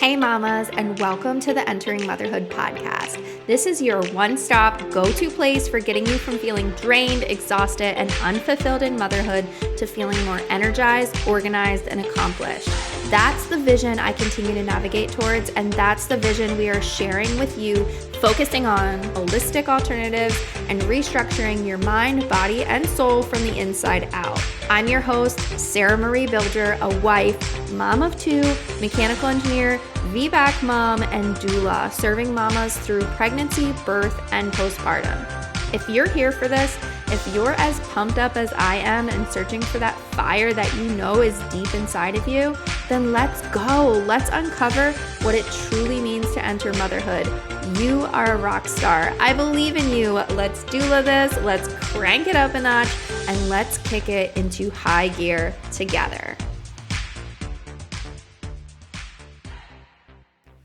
Hey mamas, and welcome to the Entering Motherhood podcast. This is your one-stop go-to place for getting you from feeling drained, exhausted, and unfulfilled in motherhood to feeling more energized, organized, and accomplished. That's the vision I continue to navigate towards, and that's the vision we are sharing with you, focusing on holistic alternatives and restructuring your mind, body, and soul from the inside out. I'm your host, Sarah Marie Bilger, a wife, mom of two, mechanical engineer, VBAC mom, and doula, serving mamas through pregnancy, birth, and postpartum. If you're here for this, if you're as pumped up as I am and searching for that fire that you know is deep inside of you, then let's go. Let's uncover what it truly means to enter motherhood. You are a rock star. I believe in you. Let's doula this. Let's crank it up a notch and let's kick it into high gear together.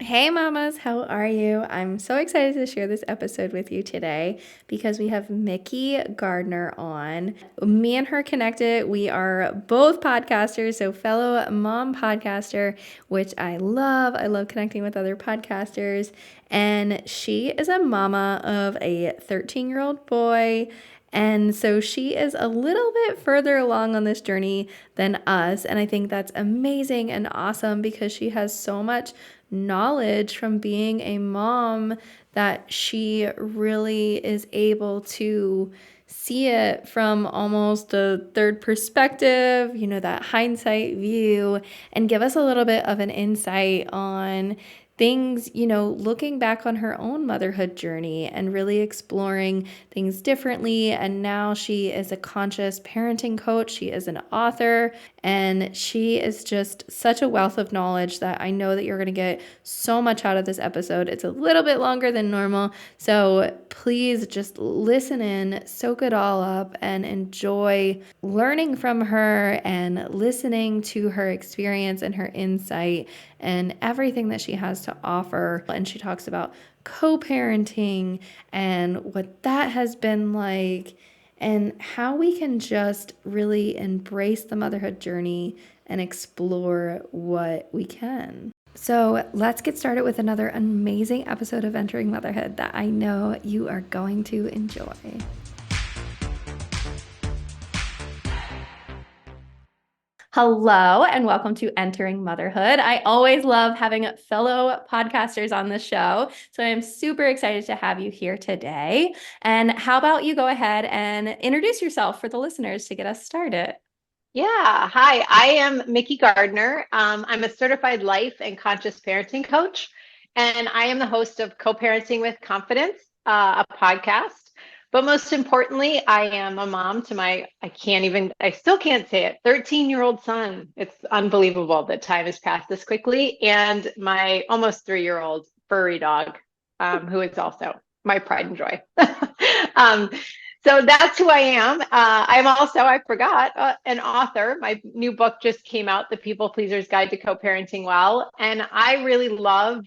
Hey mamas, how are you? I'm so excited to share this episode with you today because we have Mikki Gardner on. Me and her connected. We are both podcasters, so fellow mom podcaster, which I love. I love connecting with other podcasters. And she is a mama of a 13-year-old boy. And so she is a little bit further along on this journey than us. And I think that's amazing and awesome because she has so much knowledge from being a mom that she really is able to see it from almost a third perspective, that hindsight view, and give us a little bit of an insight on things, looking back on her own motherhood journey and really exploring things differently. And now she is a conscious parenting coach. She is an author, and she is just such a wealth of knowledge that I know that you're going to get so much out of this episode. It's a little bit longer than normal, so please just listen in, soak it all up, and enjoy learning from her and listening to her experience and her insight and everything that she has to offer. And she talks about co-parenting and what that has been like and how we can just really embrace the motherhood journey and explore what we can. So let's get started with another amazing episode of Entering Motherhood that I know you are going to enjoy. Hello, and welcome to Entering Motherhood. I always love having fellow podcasters on the show, so I'm super excited to have you here today. And how about you go ahead and introduce yourself for the listeners to get us started? Yeah. Hi, I am Mikki Gardner. I'm a certified life and conscious parenting coach, and I am the host of Co-Parenting with Confidence, a podcast. But most importantly, I am a mom to I still can't say it, 13-year-old son. It's unbelievable that time has passed this quickly. And my almost 3-year-old furry dog, who is also my pride and joy. So that's who I am. I'm also, I forgot, an author. My new book just came out, The People Pleaser's Guide to Co-Parenting Well. And I really love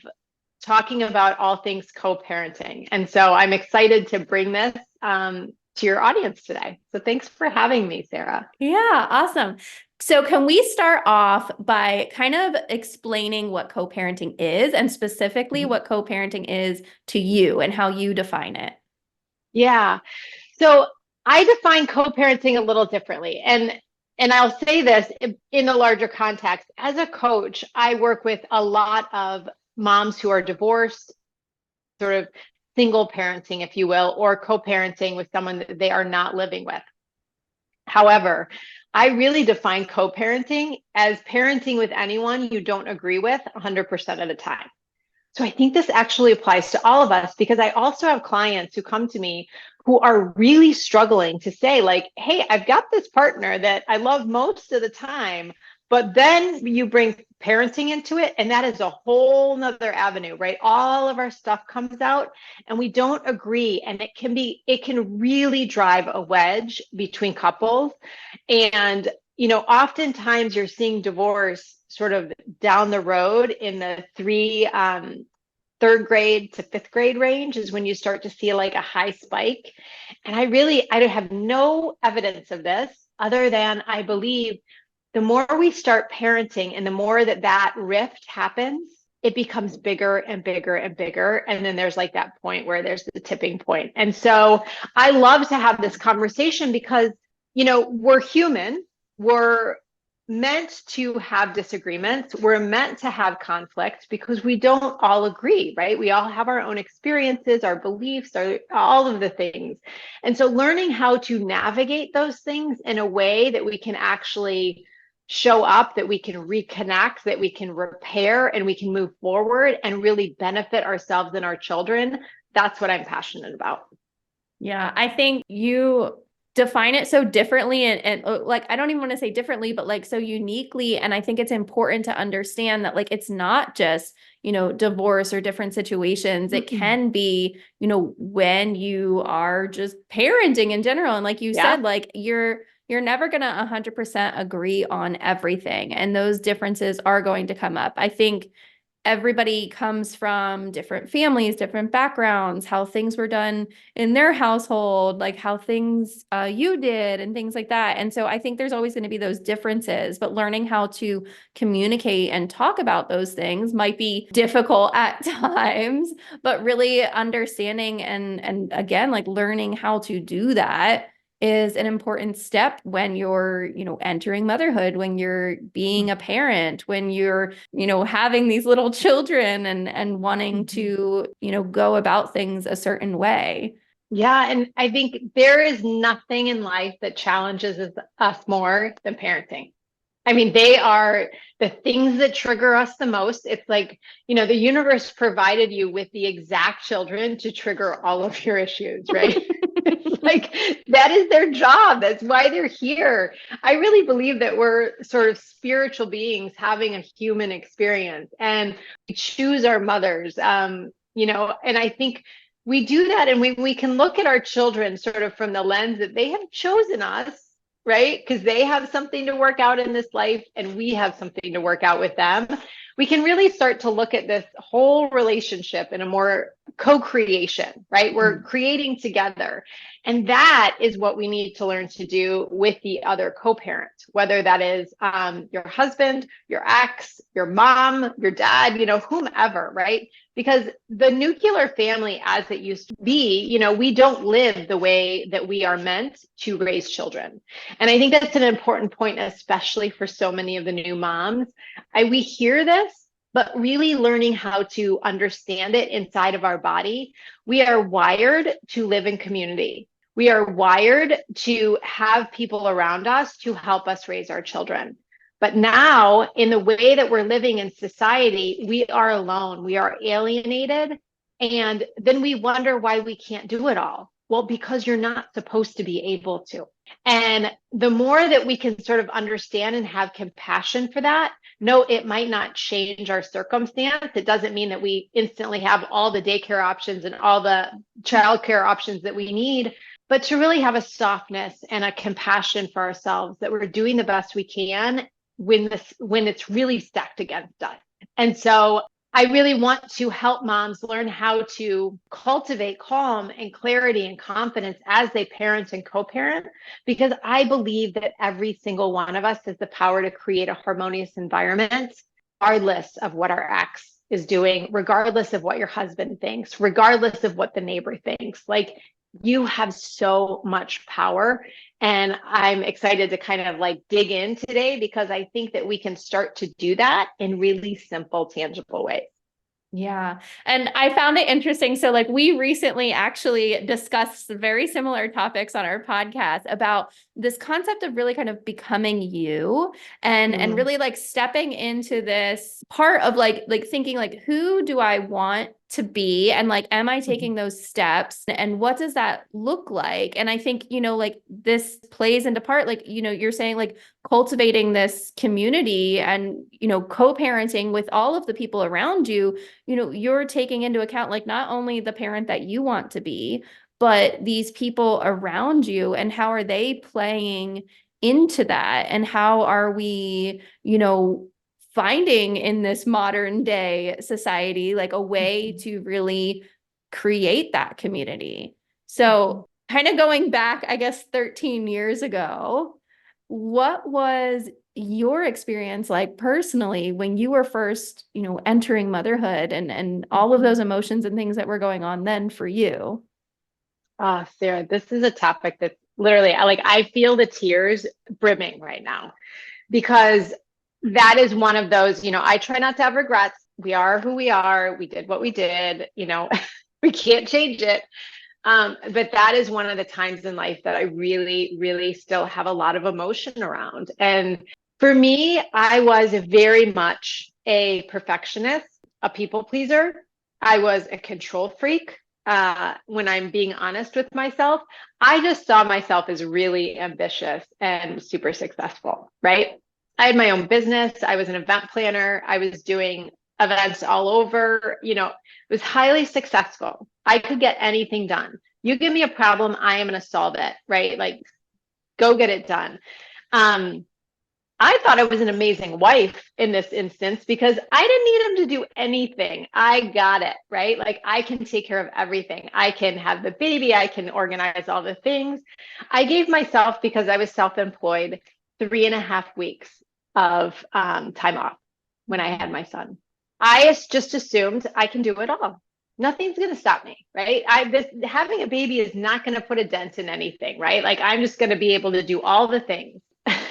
talking about all things co-parenting. And so I'm excited to bring this to your audience today. So thanks for having me, Sarah. Yeah, awesome. So can we start off by kind of explaining what co-parenting is and specifically what co-parenting is to you and how you define it? Yeah. So I define co-parenting a little differently. And I'll say this in a larger context. As a coach, I work with a lot of moms who are divorced, sort of single parenting, if you will, or co-parenting with someone that they are not living with. However, I really define co-parenting as parenting with anyone you don't agree with 100% of the time. So I think this actually applies to all of us because I also have clients who come to me who are really struggling to say like, hey, I've got this partner that I love most of the time, but then you bring parenting into it and that is a whole nother avenue, right? All of our stuff comes out and we don't agree. And it can really drive a wedge between couples. And, oftentimes you're seeing divorce sort of down the road in the third grade to fifth grade range is when you start to see like a high spike. And I don't have no evidence of this other than I believe the more we start parenting and the more that rift happens, it becomes bigger and bigger and bigger. And then there's like that point where there's the tipping point. And so I love to have this conversation because, we're human. We're meant to have disagreements. We're meant to have conflict because we don't all agree, right? We all have our own experiences, our beliefs, all of the things. And so learning how to navigate those things in a way that we can actually show up, that we can reconnect, that we can repair, and we can move forward and really benefit ourselves and our children. That's what I'm passionate about. Yeah, I think you define it so differently and like I don't even want to say differently, but like so uniquely. And I think it's important to understand that like it's not just, divorce or different situations. It can be, when you are just parenting in general. And like you Yeah. said, like you're never going to 100% agree on everything. And those differences are going to come up. I think everybody comes from different families, different backgrounds, how things were done in their household, like how things you did and things like that. And so I think there's always going to be those differences, but learning how to communicate and talk about those things might be difficult at times, but really understanding and again, like learning how to do that is an important step when you're, entering motherhood, when you're being a parent, when you're, having these little children and wanting to, go about things a certain way. Yeah. And I think there is nothing in life that challenges us more than parenting. I mean, they are the things that trigger us the most. It's like, the universe provided you with the exact children to trigger all of your issues, right? It's like that is their job. That's why they're here. I really believe that we're sort of spiritual beings having a human experience, and we choose our mothers. And I think we do that, and we can look at our children sort of from the lens that they have chosen us, right? Because they have something to work out in this life and we have something to work out with them. We can really start to look at this whole relationship in a more co-creation, right? We're creating together. And that is what we need to learn to do with the other co-parent, whether that is your husband, your ex, your mom, your dad, whomever, right? Because the nuclear family as it used to be, we don't live the way that we are meant to raise children. And I think that's an important point, especially for so many of the new moms. We hear this, but really learning how to understand it inside of our body. We are wired to live in community. We are wired to have people around us to help us raise our children. But now, in the way that we're living in society, we are alone, we are alienated, and then we wonder why we can't do it all. Well, because you're not supposed to be able to. And the more that we can sort of understand and have compassion for that, no, it might not change our circumstance. It doesn't mean that we instantly have all the daycare options and all the childcare options that we need, but to really have a softness and a compassion for ourselves that we're doing the best we can when it's really stacked against us. And so I really want to help moms learn how to cultivate calm and clarity and confidence as they parent and co-parent, because I believe that every single one of us has the power to create a harmonious environment, regardless of what our ex is doing, regardless of what your husband thinks, regardless of what the neighbor thinks. Like, you have so much power. And I'm excited to kind of like dig in today because I think that we can start to do that in really simple, tangible ways. Yeah. And I found it interesting. So like we recently actually discussed very similar topics on our podcast about this concept of really kind of becoming you and really like stepping into this part of like thinking like, who do I want to be? And like, am I taking those steps? And what does that look like? And I think, like this plays into part, like, you're saying like cultivating this community and, co-parenting with all of the people around you, you're taking into account like not only the parent that you want to be, but these people around you and how are they playing into that? And how are we, finding in this modern day society, like a way to really create that community. So kind of going back, I guess, 13 years ago, what was your experience like personally when you were first, entering motherhood and all of those emotions and things that were going on then for you? Oh, Sarah, this is a topic that's literally I feel the tears brimming right now because that is one of those, I try not to have regrets. We are who we are. We did what we did, we can't change it. But that is one of the times in life that I really, really still have a lot of emotion around. And for me, I was very much a perfectionist, a people pleaser. I was a control freak. When I'm being honest with myself, I just saw myself as really ambitious and super successful, right? I had my own business. I was an event planner. I was doing events all over, it was highly successful. I could get anything done. You give me a problem, I am going to solve it, right? Like, go get it done. Um, I thought I was an amazing wife in this instance because I didn't need him to do anything. I got it, right? Like, I can take care of everything. I can have the baby, I can organize all the things. I gave myself, because I was self employed, 3.5 weeks of time off when I had my son. I just assumed I can do it all. Nothing's going to stop me, right? Having a baby is not going to put a dent in anything, right? Like, I'm just going to be able to do all the things.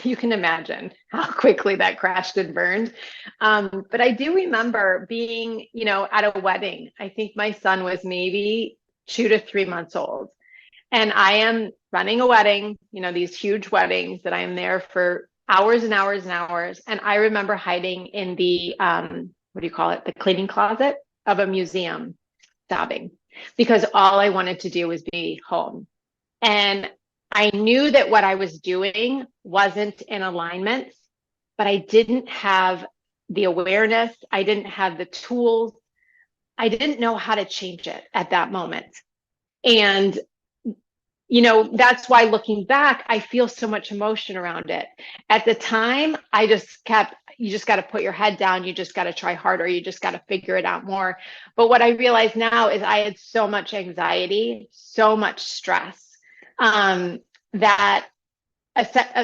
You can imagine how quickly that crashed and burned. But I do remember being, at a wedding. I think my son was maybe 2 to 3 months old. And I am running a wedding, these huge weddings that I am there for hours and hours and hours. And I remember hiding in the, what do you call it? The cleaning closet of a museum, sobbing, because all I wanted to do was be home. And I knew that what I was doing wasn't in alignment, but I didn't have the awareness. I didn't have the tools. I didn't know how to change it at that moment. And, that's why looking back, I feel so much emotion around it. At the time, I just kept, you just got to put your head down. You just got to try harder. You just got to figure it out more. But what I realize now is I had so much anxiety, so much stress, that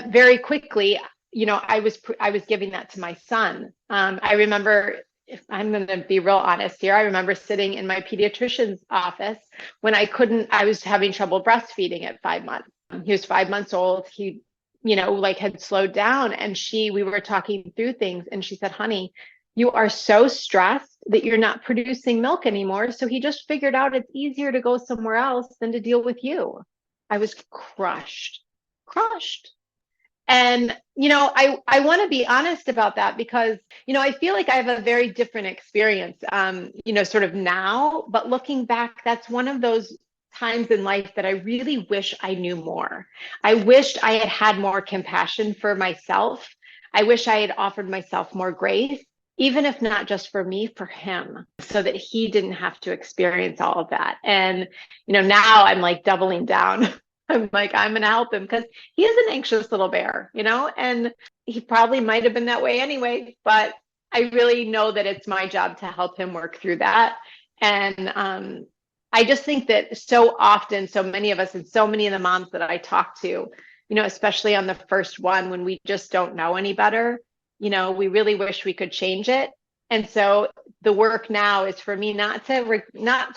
very quickly, I was giving that to my son. I remember, if I'm going to be real honest here, I remember sitting in my pediatrician's office when I was having trouble breastfeeding at 5 months. He was 5 months old. He, had slowed down, and we were talking through things, and she said, honey, you are so stressed that you're not producing milk anymore. So he just figured out it's easier to go somewhere else than to deal with you. I was crushed. And, I want to be honest about that because, I feel like I have a very different experience, sort of now, but looking back, that's one of those times in life that I really wish I knew more. I wished I had had more compassion for myself. I wish I had offered myself more grace, even if not just for me, for him, so that he didn't have to experience all of that. And, now I'm like doubling down. I'm like, I'm going to help him because he is an anxious little bear, and he probably might have been that way anyway. But I really know that it's my job to help him work through that. And I just think that so often, so many of us and so many of the moms that I talk to, especially on the first one, when we just don't know any better, we really wish we could change it. And so the work now is for me not to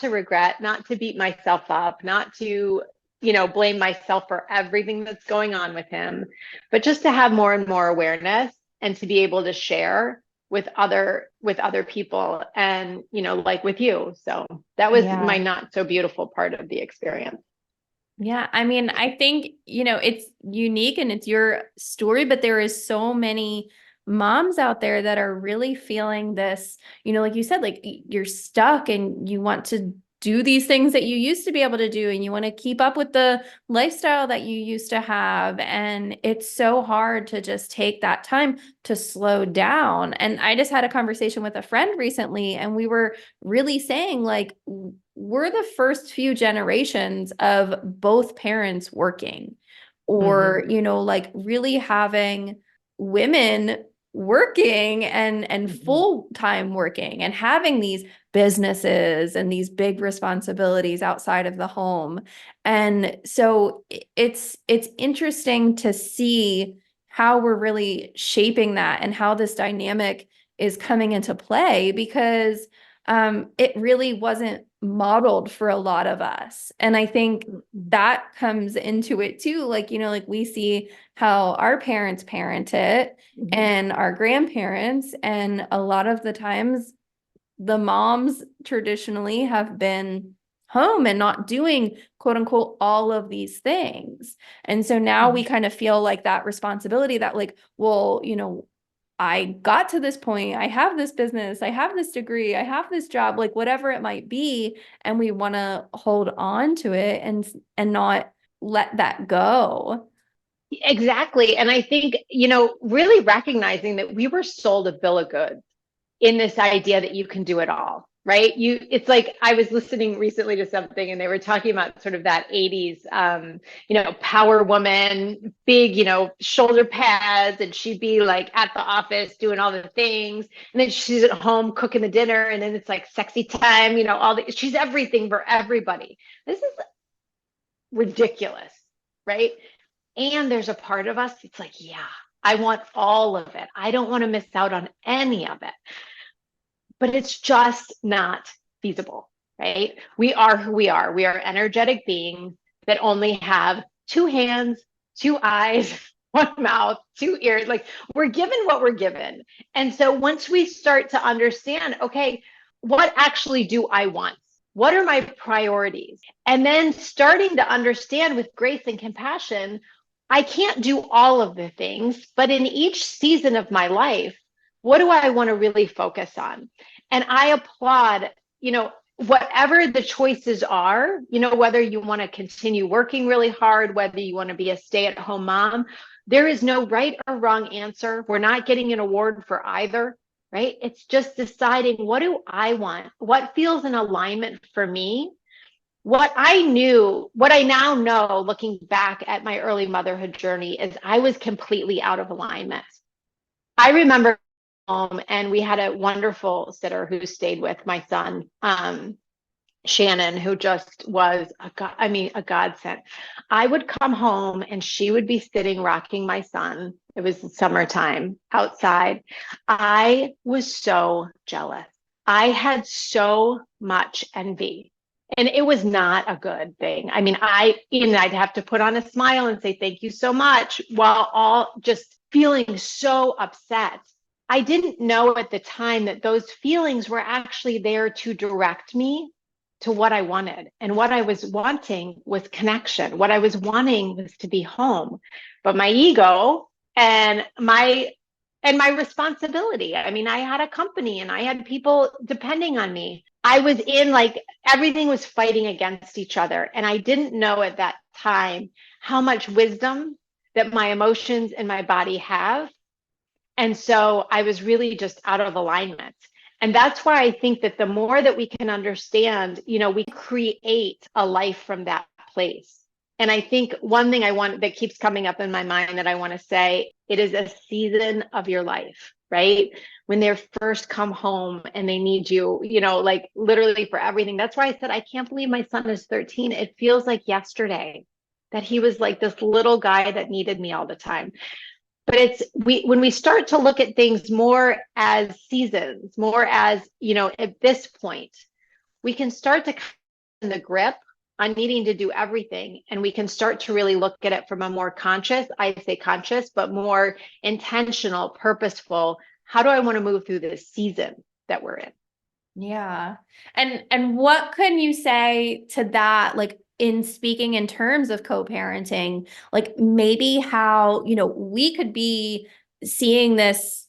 regret, not to beat myself up, not to blame myself for everything that's going on with him, but just to have more and more awareness and to be able to share with other people and, like with you. So that was Yeah. my not so beautiful part of the experience. Yeah, I mean, I think, it's unique and it's your story, but there is so many moms out there that are really feeling this, like you said, like you're stuck and you want to do these things that you used to be able to do and you want to keep up with the lifestyle that you used to have. And it's so hard to just take that time to slow down. And I just had a conversation with a friend recently, and we were really saying, like, we're the first few generations of both parents working, or, Mm-hmm. like really having women working and Mm-hmm. full-time working and having these businesses and these big responsibilities outside of the home. And so it's interesting to see how we're really shaping that and how this dynamic is coming into play, because it really wasn't modeled for a lot of us. And I think that comes into it too. Like, like we see how our parents parent it and our grandparents, and a lot of the times the moms traditionally have been home and not doing quote unquote all of these things. And so now we kind of feel like that responsibility that like, well, I got to this point, I have this business, I have this degree, I have this job, like whatever it might be, and we want to hold on to it and not let that go. Exactly. And I think, really recognizing that we were sold a bill of goods in this idea that you can do it all, right? It's like I was listening recently to something and they were talking about sort of that 80s, power woman, big, shoulder pads, and she'd be like at the office doing all the things. And then she's at home cooking the dinner, and then it's like sexy time, she's everything for everybody. This is ridiculous, right? And there's a part of us that's like, yeah, I want all of it. I don't want to miss out on any of it. But it's just not feasible, right? We are who we are. We are energetic beings that only have two hands, two eyes, one mouth, two ears. Like, we're given what we're given. And so once we start to understand, okay, what actually do I want? What are my priorities? And then starting to understand with grace and compassion, I can't do all of the things, but in each season of my life, what do I want to really focus on? And I applaud, whatever the choices are, whether you want to continue working really hard, whether you want to be a stay-at-home mom, there is no right or wrong answer. We're not getting an award for either, right? It's just deciding, what do I want? What feels in alignment for me? What I now know, looking back at my early motherhood journey, is I was completely out of alignment. I remember home and we had a wonderful sitter who stayed with my son, Shannon, who just was a godsend. I would come home and she would be sitting rocking my son. It was summertime outside. I was so jealous. I had so much envy. And it was not a good thing. I mean, I'd have to put on a smile and say, thank you so much, while all just feeling so upset. I didn't know at the time that those feelings were actually there to direct me to what I wanted. And what I was wanting was connection. What I was wanting was to be home. But my ego and my responsibility. I mean, I had a company and I had people depending on me. I was in, like, everything was fighting against each other. And I didn't know at that time how much wisdom that my emotions and my body have. And so I was really just out of alignment. And that's why I think that the more that we can understand, we create a life from that place. And I think one thing that keeps coming up in my mind that I want to say, it is a season of your life, right? When they first come home and they need you, like literally for everything. That's why I said, I can't believe my son is 13. It feels like yesterday that he was like this little guy that needed me all the time. But when we start to look at things more as seasons, more as, at this point, we can start to in the grip on needing to do everything. And we can start to really look at it from a more conscious, I say conscious, but more intentional, purposeful. How do I want to move through this season that we're in? Yeah. And what can you say to that, like in speaking in terms of co-parenting, like maybe how, we could be seeing this,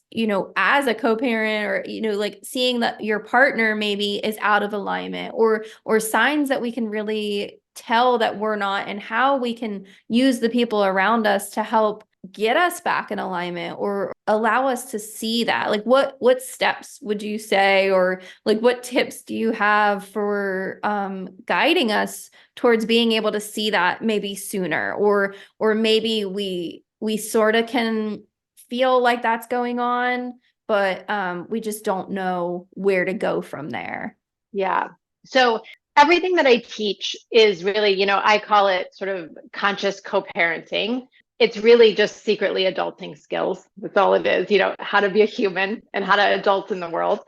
as a co-parent, or, like seeing that your partner maybe is out of alignment, or signs that we can really tell that we're not, and how we can use the people around us to help get us back in alignment or allow us to see that. Like what steps would you say, or like what tips do you have for guiding us towards being able to see that maybe sooner, or maybe we sort of can feel like that's going on, but we just don't know where to go from there. Yeah. So everything that I teach is really, I call it sort of conscious co-parenting. it's really just secretly adulting skills. That's all it is, how to be a human and how to adult in the world.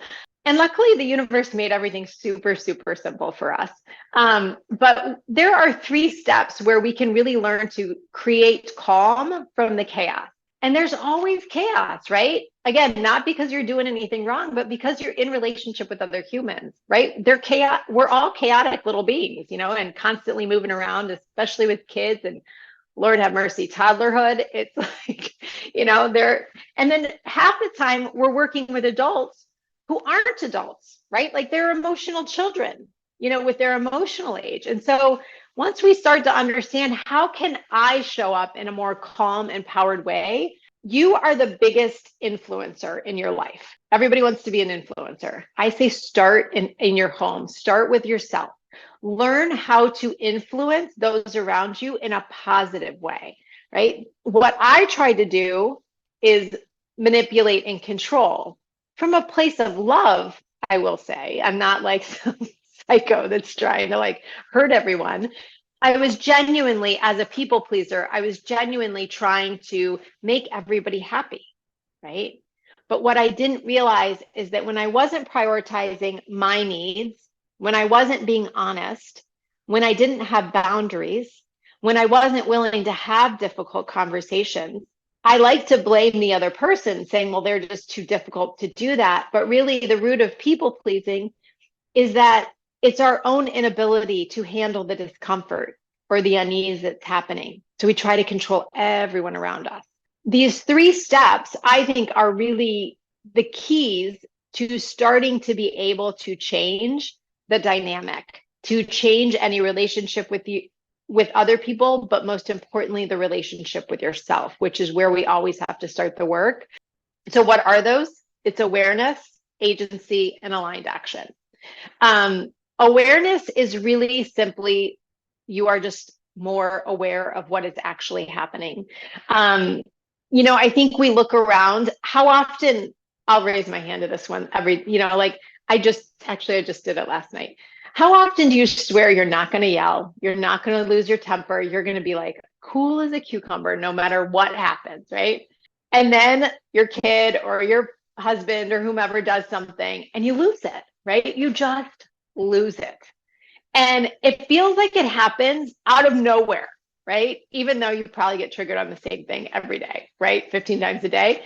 And luckily, the universe made everything super, super simple for us. But there are 3 steps where we can really learn to create calm from the chaos. And there's always chaos, right? Again, not because you're doing anything wrong, but because you're in relationship with other humans, right? They're chaos. We're all chaotic little beings, and constantly moving around, especially with kids and Lord have mercy, toddlerhood. It's like, and then half the time we're working with adults who aren't adults, right? Like they're emotional children, with their emotional age. And so once we start to understand how can I show up in a more calm, empowered way, you are the biggest influencer in your life. Everybody wants to be an influencer. I say start in your home, start with yourself. Learn how to influence those around you in a positive way, right? What I try to do is manipulate and control from a place of love, I will say. I'm not like some psycho that's trying to like hurt everyone. I was genuinely, as a people pleaser, I was genuinely trying to make everybody happy, right? But what I didn't realize is that when I wasn't prioritizing my needs, when I wasn't being honest, when I didn't have boundaries, when I wasn't willing to have difficult conversations, I like to blame the other person, saying, well, they're just too difficult to do that. But really, the root of people pleasing is that it's our own inability to handle the discomfort or the unease that's happening. So we try to control everyone around us. These 3 steps, I think, are really the keys to starting to be able to change the dynamic, to change any relationship with other people, but most importantly, the relationship with yourself, which is where we always have to start the work. So what are those? It's awareness, agency, and aligned action. Awareness is really simply, you are just more aware of what is actually happening. I think we look around, how often, I'll raise my hand to this one I just did it last night. How often do you swear you're not going to yell? You're not going to lose your temper. You're going to be like cool as a cucumber, no matter what happens, right? And then your kid or your husband or whomever does something and you lose it, right? You just lose it. And it feels like it happens out of nowhere, right? Even though you probably get triggered on the same thing every day, right? 15 times a day.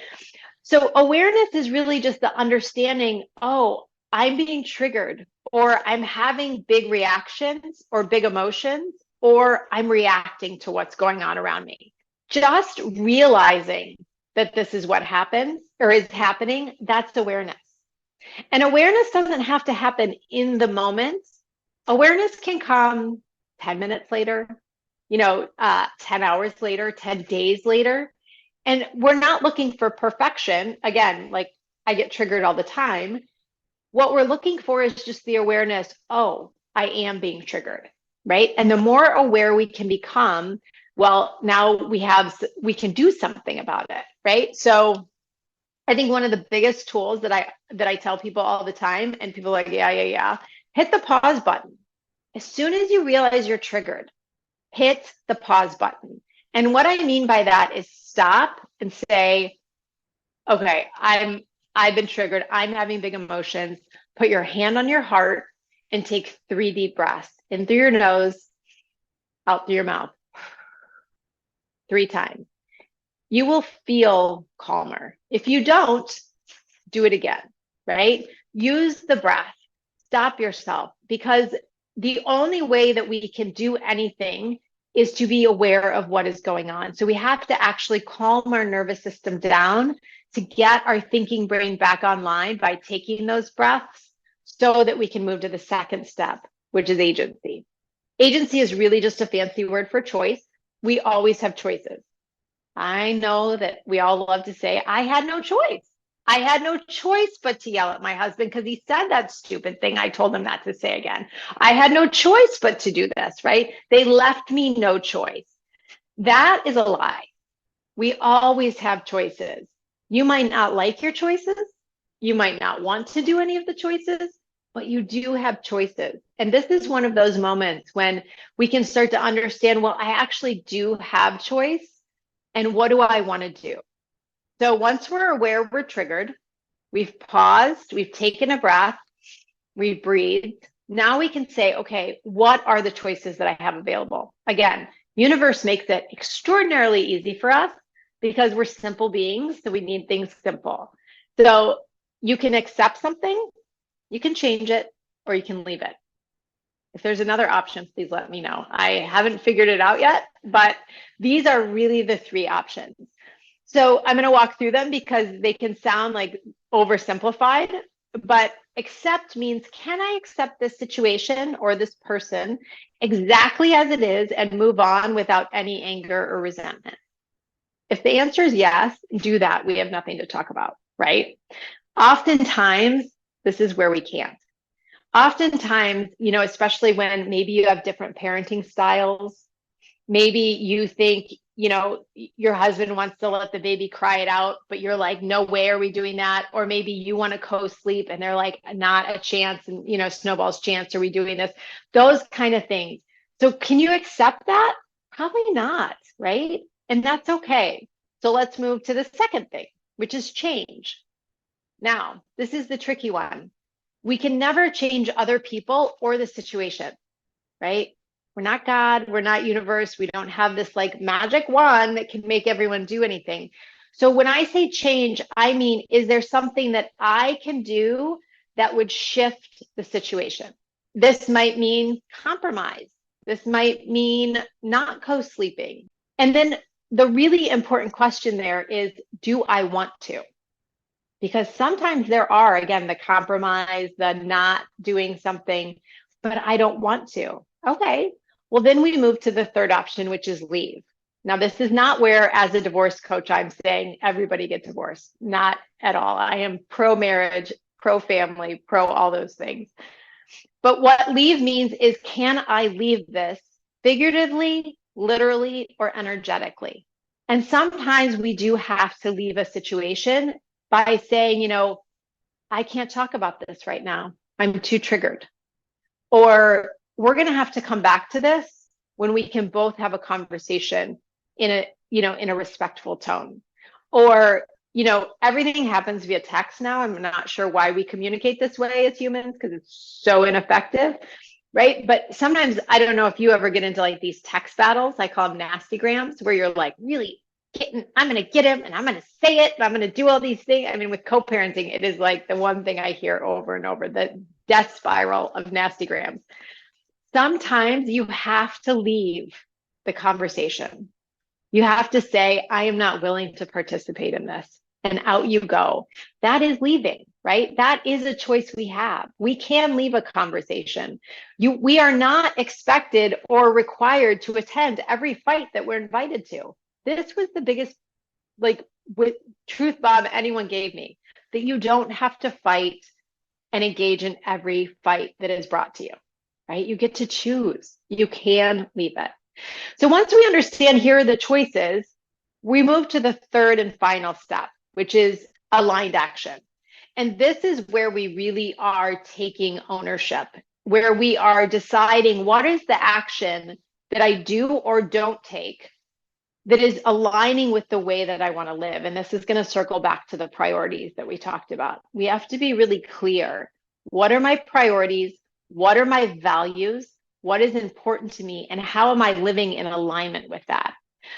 So awareness is really just the understanding, oh, I'm being triggered, or I'm having big reactions or big emotions, or I'm reacting to what's going on around me. Just realizing that this is what happens or is happening, that's awareness. And awareness doesn't have to happen in the moment. Awareness can come 10 minutes later, 10 hours later, 10 days later. And we're not looking for perfection. Again, like I get triggered all the time. What we're looking for is just the awareness, oh, I am being triggered, right? And the more aware we can become, well, now we can do something about it, right? So I think one of the biggest tools that I tell people all the time, and people are like, yeah, hit the pause button. As soon as you realize you're triggered, hit the pause button. And what I mean by that is stop and say, okay, I've been triggered. I'm having big emotions. Put your hand on your heart and take 3 deep breaths in through your nose, out through your mouth, 3 times. You will feel calmer. If you don't, do it again, right? Use the breath. Stop yourself, because the only way that we can do anything is to be aware of what is going on. So we have to actually calm our nervous system down to get our thinking brain back online by taking those breaths so that we can move to the second step, which is agency. Agency is really just a fancy word for choice. We always have choices. I know that we all love to say, I had no choice. I had no choice but to yell at my husband because he said that stupid thing I told him not to say again. I had no choice but to do this, right? They left me no choice. That is a lie. We always have choices. You might not like your choices. You might not want to do any of the choices, but you do have choices. And this is one of those moments when we can start to understand, well, I actually do have choice. And what do I want to do? So once we're aware we're triggered, we've paused, we've taken a breath, we've breathed. Now we can say, okay, what are the choices that I have available? Again, universe makes it extraordinarily easy for us because we're simple beings, so we need things simple. So you can accept something, you can change it, or you can leave it. If there's another option, please let me know. I haven't figured it out yet, but these are really the three options. So I'm going to walk through them because they can sound like oversimplified, but accept means, can I accept this situation or this person exactly as it is and move on without any anger or resentment? If the answer is yes, do that. We have nothing to talk about, right? Oftentimes, this is where we can't. Oftentimes, especially when maybe you have different parenting styles, maybe you think, your husband wants to let the baby cry it out, but you're like, no way are we doing that. Or maybe you want to co-sleep and they're like, not a chance. And, snowball's chance. Are we doing this? Those kind of things. So can you accept that? Probably not, right? And that's okay. So let's move to the second thing, which is change. Now, this is the tricky one. We can never change other people or the situation, right? We're not God, we're not universe, we don't have this like magic wand that can make everyone do anything. So when I say change, I mean, is there something that I can do that would shift the situation? This might mean compromise. This might mean not co-sleeping. And then the really important question there is, do I want to? Because sometimes there are, again, the compromise, the not doing something, but I don't want to. Okay, well, then we move to the third option, which is leave. Now, this is not where, as a divorce coach, I'm saying everybody get divorced. Not at all. I am pro marriage, pro family, pro all those things. But what leave means is, can I leave this figuratively, literally, or energetically? And sometimes we do have to leave a situation by saying, I can't talk about this right now. I'm too triggered. Or we're going to have to come back to this when we can both have a conversation in a respectful tone. Or, everything happens via text now. I'm not sure why we communicate this way as humans because it's so ineffective, right? But sometimes, I don't know if you ever get into like these text battles, I call them nastygrams, where you're like really I'm going to get him and I'm going to say it and I'm going to do all these things. I mean, with co-parenting, it is like the one thing I hear over and over, the death spiral of nastygrams. Sometimes you have to leave the conversation. You have to say, I am not willing to participate in this. And out you go. That is leaving, right? That is a choice we have. We can leave a conversation. We are not expected or required to attend every fight that we're invited to. This was the biggest, with truth bomb anyone gave me, that you don't have to fight and engage in every fight that is brought to you, right? You get to choose. You can leave it. So once we understand here are the choices, we move to the third and final step, which is aligned action. And this is where we really are taking ownership, where we are deciding what is the action that I do or don't take that is aligning with the way that I want to live. And this is going to circle back to the priorities that we talked about. We have to be really clear. What are my priorities? What are my values? What is important to me? And how am I living in alignment with that?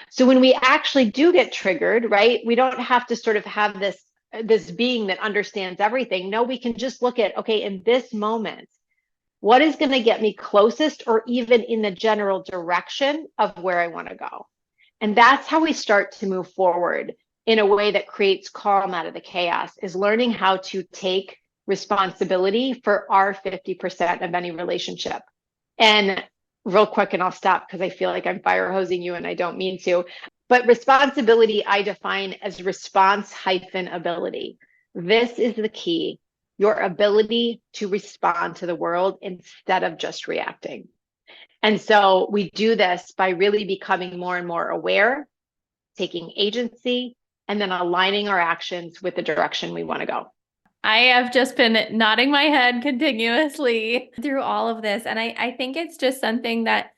So when we actually do get triggered, right, we don't have to sort of have this being that understands everything. No, we can just look at, okay, in this moment, what is going to get me closest or even in the general direction of where I want to go? And that's how we start to move forward in a way that creates calm out of the chaos, is learning how to take responsibility for our 50% of any relationship. And real quick, and I'll stop because I feel like I'm fire hosing you and I don't mean to, but responsibility I define as response-ability. This is the key, your ability to respond to the world instead of just reacting. And so we do this by really becoming more and more aware, taking agency, and then aligning our actions with the direction we want to go. I have just been nodding my head continuously through all of this. And I think it's just something that,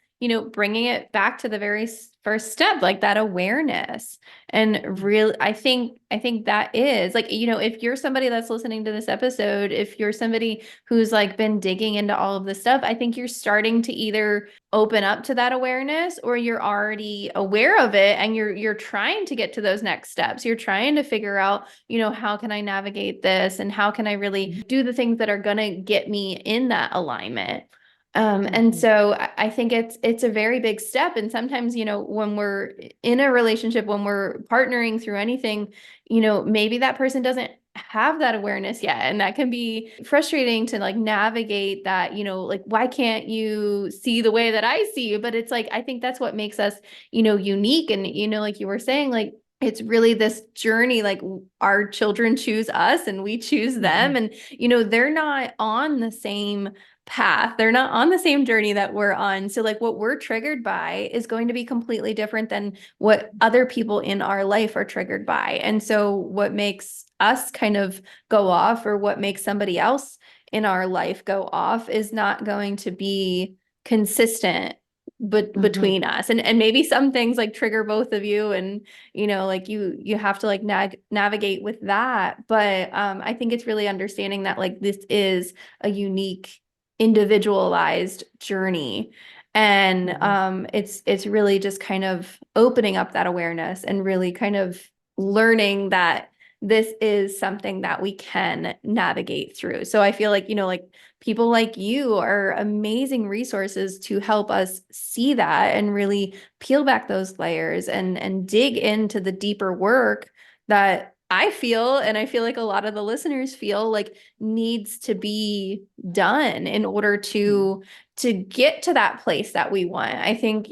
bringing it back to the very first step, like that awareness. And really, I think that is like, if you're somebody that's listening to this episode, if you're somebody who's like been digging into all of this stuff, I think you're starting to either open up to that awareness, or you're already aware of it and you're trying to get to those next steps. You're trying to figure out, how can I navigate this, and how can I really do the things that are going to get me in that alignment. And so I think it's a very big step. And sometimes, when we're in a relationship, when we're partnering through anything, maybe that person doesn't have that awareness yet. And that can be frustrating to like navigate that, like, why can't you see the way that I see you? But it's like, I think that's what makes us, unique. And, like you were saying, like, it's really this journey, like our children choose us and we choose them. And, they're not on the same path. They're not on the same journey that we're on. So like what we're triggered by is going to be completely different than what other people in our life are triggered by. And so what makes us kind of go off, or what makes somebody else in our life go off, is not going to be consistent between us. And maybe some things like trigger both of you, and like you have to like navigate with that. But I think it's really understanding that like this is a unique, individualized journey. And it's really just kind of opening up that awareness and really kind of learning that this is something that we can navigate through. So I feel like, like people like you are amazing resources to help us see that and really peel back those layers and dig into the deeper work that I feel, and I feel like a lot of the listeners feel like needs to be done in order to get to that place that we want. I think,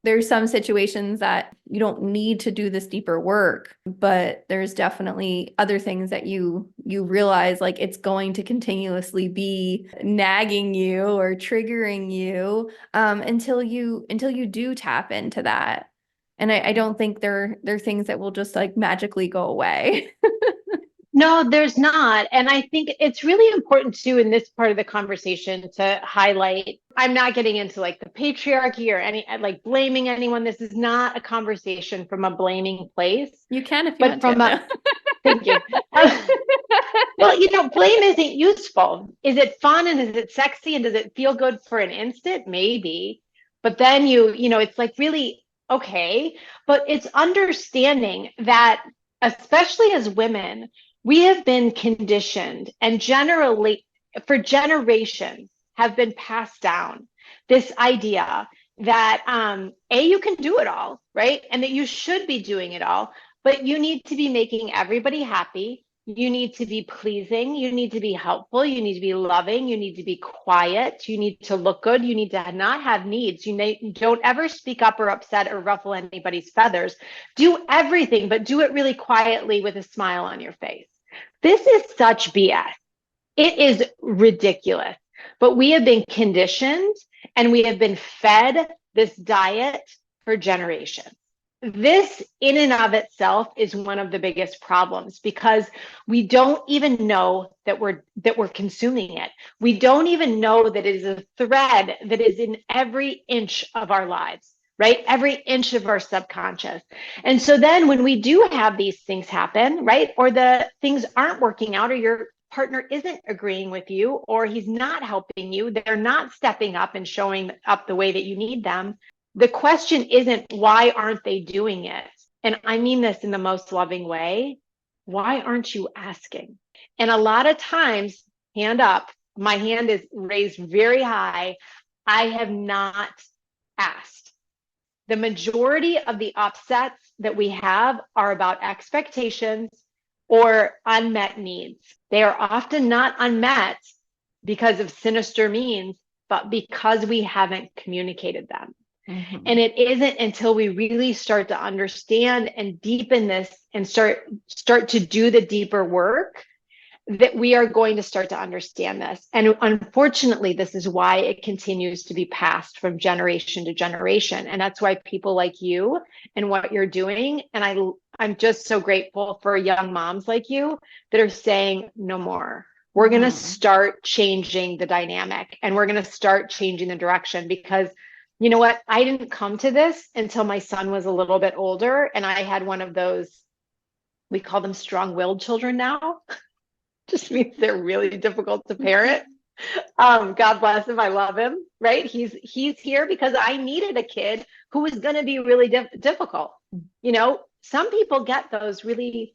there's some situations that you don't need to do this deeper work, but there's definitely other things that you realize like it's going to continuously be nagging you or triggering you until you do tap into that. And I don't think they're things that will just like magically go away. No, there's not. And I think it's really important too in this part of the conversation to highlight. I'm not getting into like the patriarchy or any like blaming anyone. This is not a conversation from a blaming place, You can if you but want to. from a, No. thank you. Well, blame isn't useful. Is it fun and is it sexy and does it feel good for an instant? Maybe. But then it's like really okay. But it's understanding that, especially as women, we have been conditioned and generally for generations have been passed down this idea that you can do it all, right? And that you should be doing it all, but you need to be making everybody happy. You need to be pleasing. You need to be helpful. You need to be loving. You need to be quiet. You need to look good. You need to not have needs. Don't ever speak up or upset or ruffle anybody's feathers. Do everything, but do it really quietly with a smile on your face. This is such BS. It is ridiculous. But we have been conditioned and we have been fed this diet for generations. This in and of itself is one of the biggest problems because we don't even know that we're consuming it. We don't even know that it is a thread that is in every inch of our lives, right? Every inch of our subconscious. And so then when we do have these things happen, right? Or the things aren't working out, or your partner isn't agreeing with you, or he's not helping you, they're not stepping up and showing up the way that you need them. The question isn't why aren't they doing it? And I mean this in the most loving way. Why aren't you asking? And a lot of times, hand up, my hand is raised very high. I have not asked. The majority of the upsets that we have are about expectations or unmet needs. They are often not unmet because of sinister means, but because we haven't communicated them. And it isn't until we really start to understand and deepen this and start to do the deeper work that we are going to start to understand this. And unfortunately, this is why it continues to be passed from generation to generation. And that's why people like you and what you're doing. And I'm just so grateful for young moms like you that are saying no more. We're going to start changing the dynamic and we're going to start changing the direction because you know what? I didn't come to this until my son was a little bit older, and I had one of those, we call them strong-willed children now. Just means they're really difficult to parent. God bless him. I love him, right? He's here because I needed a kid who was going to be really difficult. Some people get those really,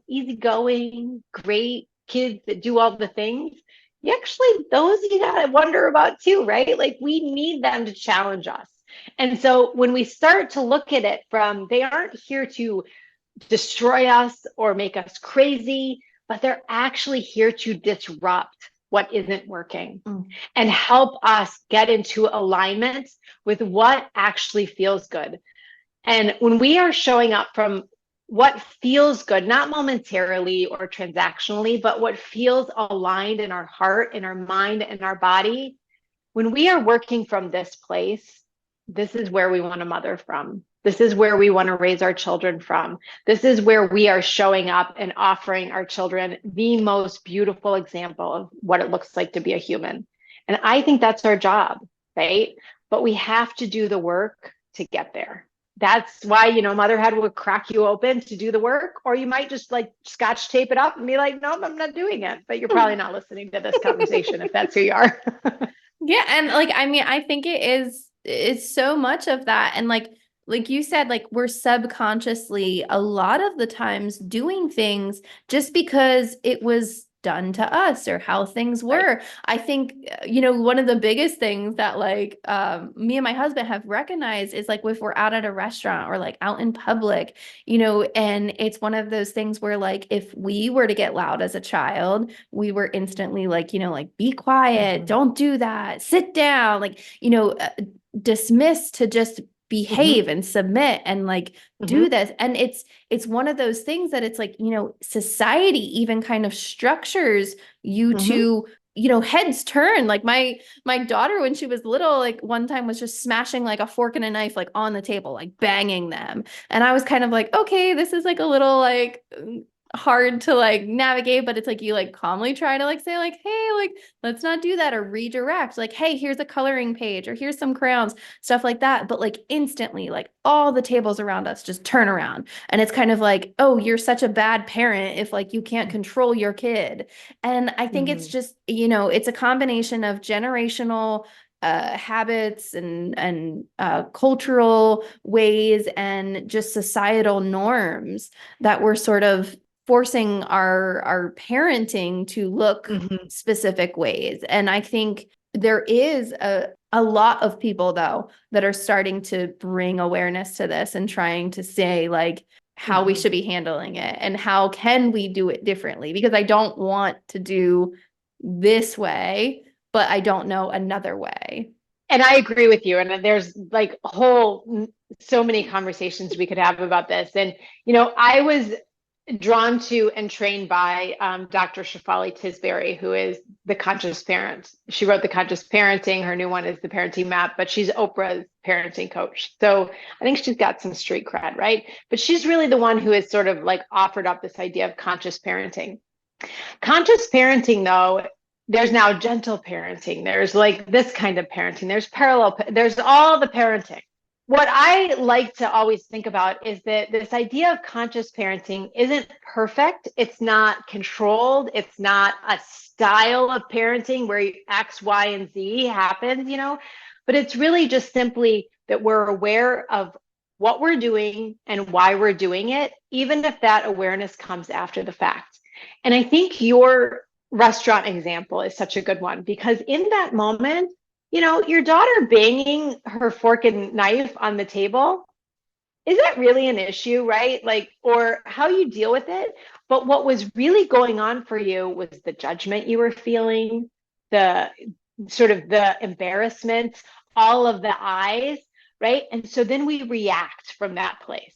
easygoing, great kids that do all the things. You actually, those you got to wonder about too, right? Like we need them to challenge us. And so when we start to look at it from, they aren't here to destroy us or make us crazy, but they're actually here to disrupt what isn't working and help us get into alignment with what actually feels good. And when we are showing up from what feels good, not momentarily or transactionally, but what feels aligned in our heart, in our mind, and our body, when we are working from this place, this is where we want to mother from. This is where we want to raise our children from. This is where we are showing up and offering our children the most beautiful example of what it looks like to be a human. And I think that's our job, right? But we have to do the work to get there. That's why, motherhood will crack you open to do the work, or you might just like scotch tape it up and be like, no, I'm not doing it. But you're probably not listening to this conversation if that's who you are. Yeah, and I think it's so much of that. And like you said, like we're subconsciously a lot of the times doing things just because it was done to us or how things were. Right. I think one of the biggest things that me and my husband have recognized is like if we're out at a restaurant or like out in public, and it's one of those things where like if we were to get loud as a child, we were instantly like be quiet, don't do that, sit down, dismiss to just behave and submit and do this. And it's one of those things that it's like, society even kind of structures you to, heads turn. Like my daughter, when she was little, like one time was just smashing like a fork and a knife, like on the table, like banging them. And I was kind of like, okay, this is like a little like hard to like navigate, but it's like you like calmly try to like say like, hey, like let's not do that, or redirect like, hey, here's a coloring page, or here's some crayons, stuff like that. But like instantly, like all the tables around us just turn around, and it's kind of like, oh, you're such a bad parent if like you can't control your kid. And I think it's just, it's a combination of generational habits and cultural ways and just societal norms that we're sort of forcing our parenting to look specific ways. And I think there is a lot of people though that are starting to bring awareness to this and trying to say like how we should be handling it and how can we do it differently, because I don't want to do this way, but I don't know another way. And I agree with you. And there's like so many conversations we could have about this. And, I was drawn to and trained by Dr. Shefali Tisbury, who is the Conscious Parent. She wrote The Conscious Parenting. Her new one is The Parenting Map, but she's Oprah's parenting coach. So I think she's got some street cred, right? But she's really the one who has sort of like offered up this idea of conscious parenting. Conscious parenting, though, there's now gentle parenting. There's like this kind of parenting. There's parallel, there's all the parenting. What I like to always think about is that this idea of conscious parenting isn't perfect. It's not controlled. It's not a style of parenting where X, Y, and Z happens, but it's really just simply that we're aware of what we're doing and why we're doing it, even if that awareness comes after the fact. And I think your restaurant example is such a good one, because in that moment, your daughter banging her fork and knife on the table, is that really an issue, right? Like, or how you deal with it. But what was really going on for you was the judgment you were feeling, the sort of the embarrassment, all of the eyes, right? And so then we react from that place,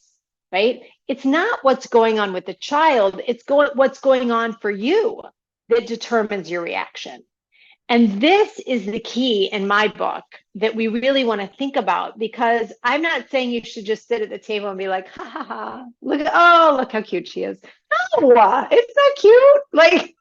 right? It's not what's going on with the child, it's what's going on for you that determines your reaction. And this is the key in my book that we really want to think about, because I'm not saying you should just sit at the table and be like, ha ha ha, look how cute she is. No, it's not cute. Like,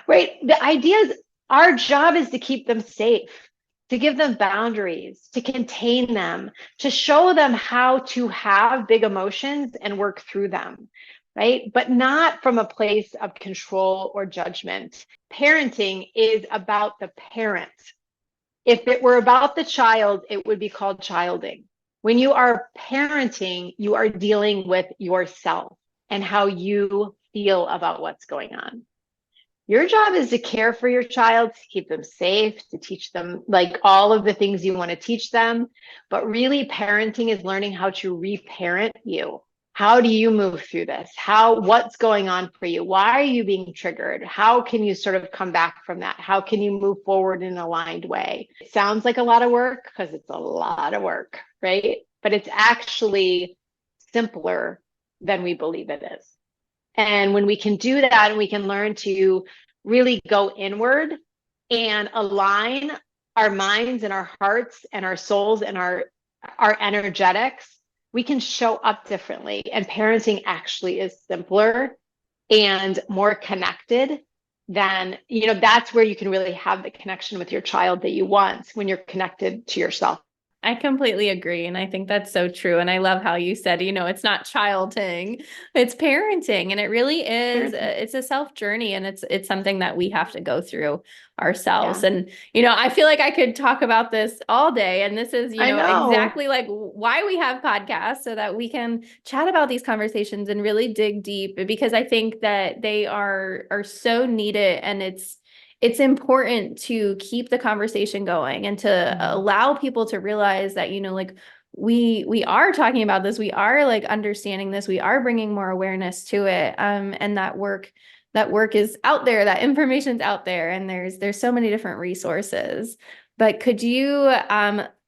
right. The idea is our job is to keep them safe. to give them boundaries, to contain them, to show them how to have big emotions and work through them, right? But not from a place of control or judgment. Parenting is about the parent. If it were about the child, it would be called childing. When you are parenting, you are dealing with yourself and how you feel about what's going on. Your job is to care for your child, to keep them safe, to teach them like all of the things you want to teach them. But really, parenting is learning how to reparent you. How do you move through this? What's going on for you? Why are you being triggered? How can you sort of come back from that? How can you move forward in an aligned way? It sounds like a lot of work because it's a lot of work, right? But it's actually simpler than we believe it is. And when we can do that and we can learn to really go inward and align our minds and our hearts and our souls and our energetics, we can show up differently. And parenting actually is simpler and more connected than, that's where you can really have the connection with your child that you want when you're connected to yourself. I completely agree. And I think that's so true. And I love how you said, it's not childing, it's parenting. And it really is, it's a self journey, and it's something that we have to go through ourselves. Yeah. And, I feel like I could talk about this all day. And this is, I know. exactly like why we have podcasts, so that we can chat about these conversations and really dig deep, because I think that they are so needed, and it's important to keep the conversation going and to allow people to realize that, like we are talking about this, we are like understanding this, we are bringing more awareness to it. And that work is out there, that information's out there, and there's so many different resources. But could you,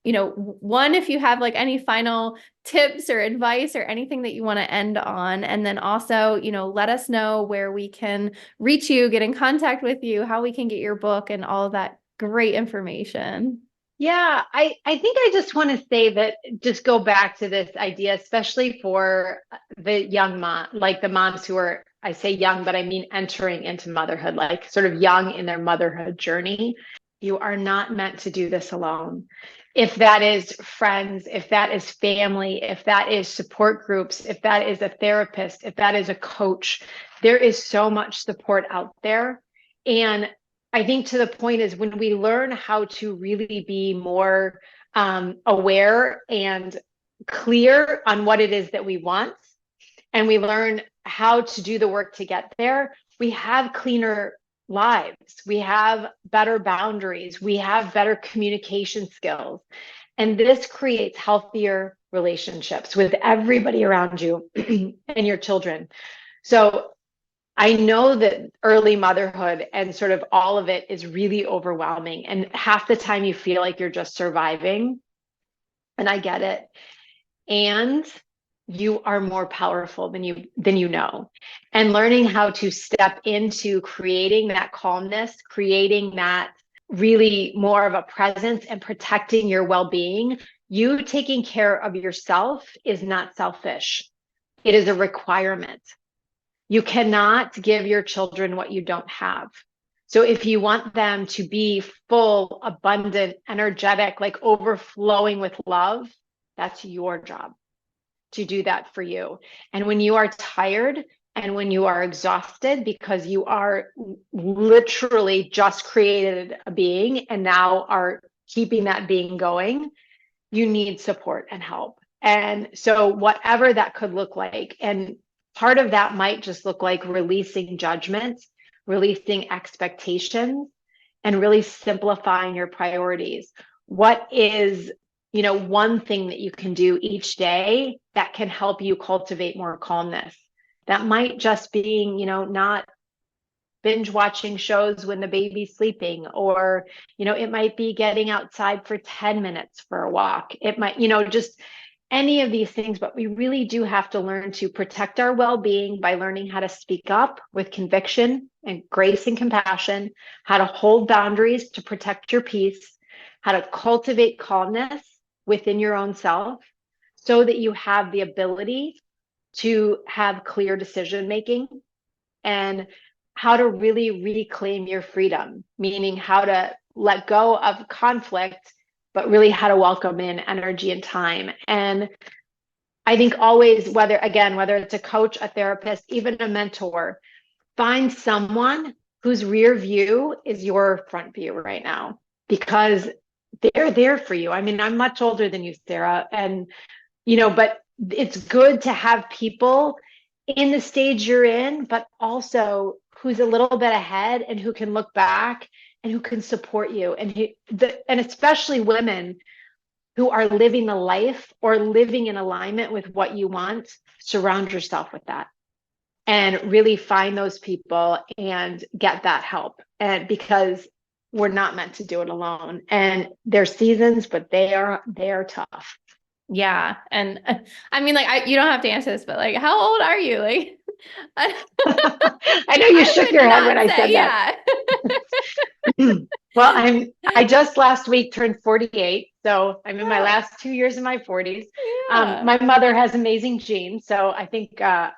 one, if you have like any final tips or advice or anything that you want to end on, and then also, let us know where we can reach you, get in contact with you, how we can get your book and all of that great information. Yeah, I think I just want to say that, just go back to this idea, especially for the young mom, like the moms who are, I say young, but I mean entering into motherhood, like sort of young in their motherhood journey. You are not meant to do this alone. If that is friends, if that is family, if that is support groups, if that is a therapist, if that is a coach, there is so much support out there. And I think to the point is, when we learn how to really be more aware and clear on what it is that we want, and we learn how to do the work to get there, we have cleaner lives, we have better boundaries, we have better communication skills. And this creates healthier relationships with everybody around you and your children. So I know that early motherhood and sort of all of it is really overwhelming. And half the time you feel like you're just surviving. And I get it. And you are more powerful than you know. And learning how to step into creating that calmness, creating that really more of a presence and protecting your well-being. You taking care of yourself is not selfish. It is a requirement. You cannot give your children what you don't have. So if you want them to be full, abundant, energetic, like overflowing with love, that's your job to do that for you. And when you are tired and when you are exhausted because you are literally just created a being and now are keeping that being going, you need support and help. And so whatever that could look like, and part of that might just look like releasing judgment, releasing expectations, and really simplifying your priorities. What is, one thing that you can do each day that can help you cultivate more calmness? That might just being, not binge watching shows when the baby's sleeping, or, it might be getting outside for 10 minutes for a walk. It might, just any of these things, but we really do have to learn to protect our well-being by learning how to speak up with conviction and grace and compassion, how to hold boundaries to protect your peace, how to cultivate calmness within your own self so that you have the ability to have clear decision making, and how to really reclaim your freedom, meaning how to let go of conflict, but really how to welcome in energy and time. And I think always, whether it's a coach, a therapist, even a mentor, find someone whose rear view is your front view right now, because they're there for you. I mean, I'm much older than you, Sarah, and but it's good to have people in the stage you're in, but also who's a little bit ahead and who can look back and who can support you, and especially women who are living the life or living in alignment with what you want. Surround yourself with that and really find those people and get that help. And because we're not meant to do it alone, and there's seasons, but they are tough. Yeah. And I mean, like, you don't have to answer this, but like, how old are you? Like, I know you shook your head when I said that. Well, I just last week turned 48, so I'm in my last 2 years in my 40s. Yeah. My mother has amazing genes, so I think I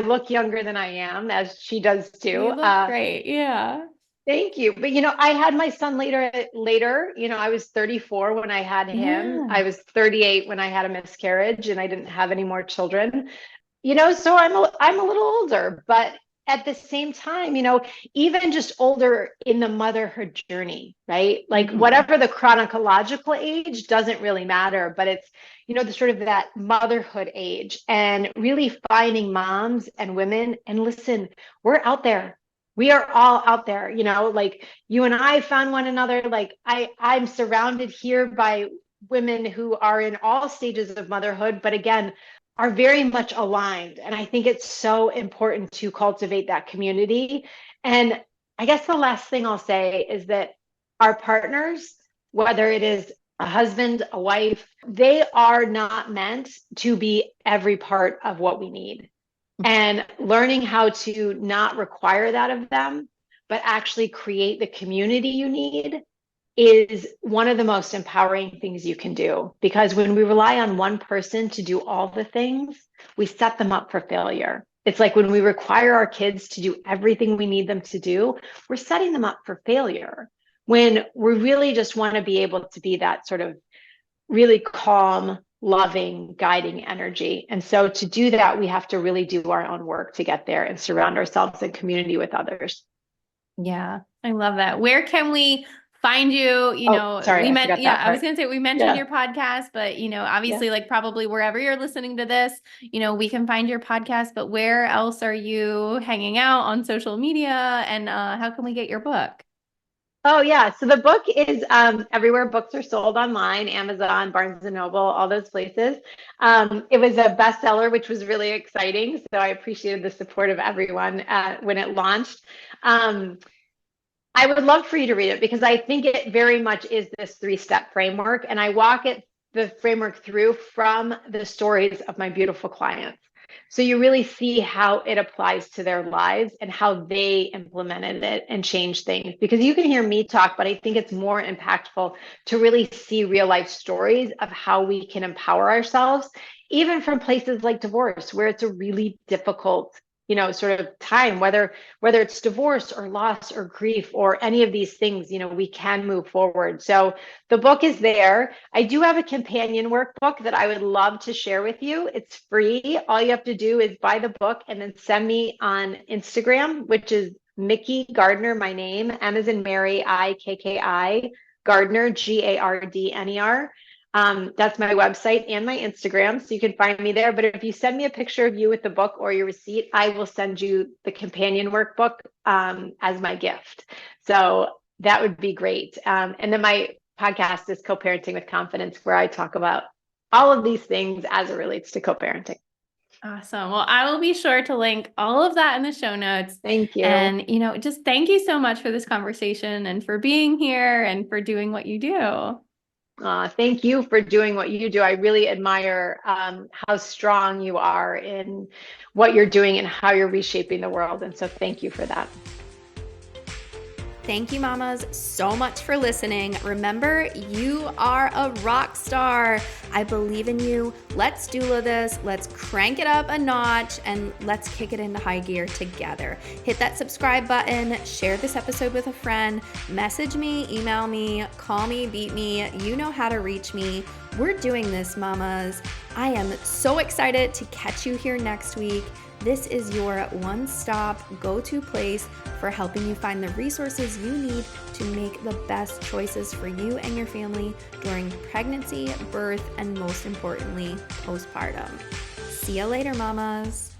look younger than I am, as she does too. You look great. Yeah. Thank you. But I had my son later. I was 34 when I had him. Yeah. I was 38 when I had a miscarriage, and I didn't have any more children. So I'm a little older, but at the same time, even just older in the motherhood journey, right? Like whatever the chronological age doesn't really matter, but it's, the sort of that motherhood age, and really finding moms and women. And listen, we're out there. We are all out there, like you and I found one another. Like I'm surrounded here by women who are in all stages of motherhood, but again, are very much aligned. And I think it's so important to cultivate that community. And I guess the last thing I'll say is that our partners, whether it is a husband, a wife, they are not meant to be every part of what we need. And learning how to not require that of them, but actually create the community you need, is one of the most empowering things you can do. Because when we rely on one person to do all the things, we set them up for failure. It's like when we require our kids to do everything we need them to do, we're setting them up for failure. When we really just want to be able to be that sort of really calm, loving, guiding energy. And so to do that, we have to really do our own work to get there and surround ourselves in community with others. Yeah, I love that. Where can we find you? Sorry, I forgot that part. I was gonna say, we mentioned your podcast, but obviously, like, probably wherever you're listening to this, we can find your podcast. But where else are you hanging out on social media, and how can we get your book? Oh yeah, so the book is everywhere books are sold online, Amazon, Barnes and Noble, all those places. It was a bestseller, which was really exciting. So I appreciated the support of everyone when it launched. I would love for you to read it, because I think it very much is this 3-step framework, and I walk the framework through from the stories of my beautiful clients. So you really see how it applies to their lives and how they implemented it and changed things. Because you can hear me talk, but I think it's more impactful to really see real life stories of how we can empower ourselves, even from places like divorce, where it's a really difficult sort of time, whether it's divorce or loss or grief or any of these things, we can move forward. So the book is there. I do have a companion workbook that I would love to share with you. It's free. All you have to do is buy the book and then send me on Instagram, which is Mikki Gardner, my name, M as in Mary, I, Gardner, Gardner. That's my website and my Instagram, so you can find me there. But if you send me a picture of you with the book or your receipt, I will send you the companion workbook as my gift. So that would be great. And then my podcast is Co-Parenting with Confidence, where I talk about all of these things as it relates to co-parenting. Awesome. Well, I will be sure to link all of that in the show notes. Thank you. And, just thank you so much for this conversation and for being here and for doing what you do. Thank you for doing what you do. I really admire how strong you are in what you're doing and how you're reshaping the world. And so thank you for that. Thank you, mamas, so much for listening. Remember, you are a rock star. I believe in you. Let's doula this. Let's crank it up a notch and let's kick it into high gear together. Hit that subscribe button, share this episode with a friend, message me, email me, call me, beat me. You know how to reach me. We're doing this, mamas. I am so excited to catch you here next week. This is your one-stop go-to place for helping you find the resources you need to make the best choices for you and your family during pregnancy, birth, and most importantly, postpartum. See you later, mamas.